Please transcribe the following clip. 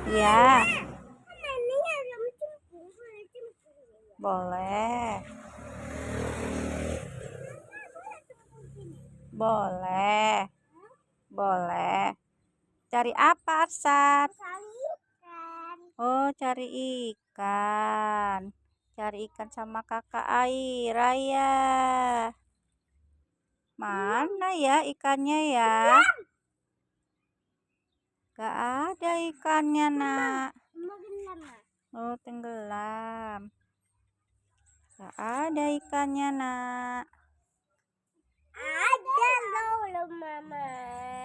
Ya, boleh. Boleh. Boleh. Cari apa, Arsat? Oh, cari ikan. Cari ikan sama kakak air, Raya. Mana ya ikannya ya? Gak ada ikannya, nak. Oh, tenggelam. Gak ada ikannya, nak. Ada loh, Mama.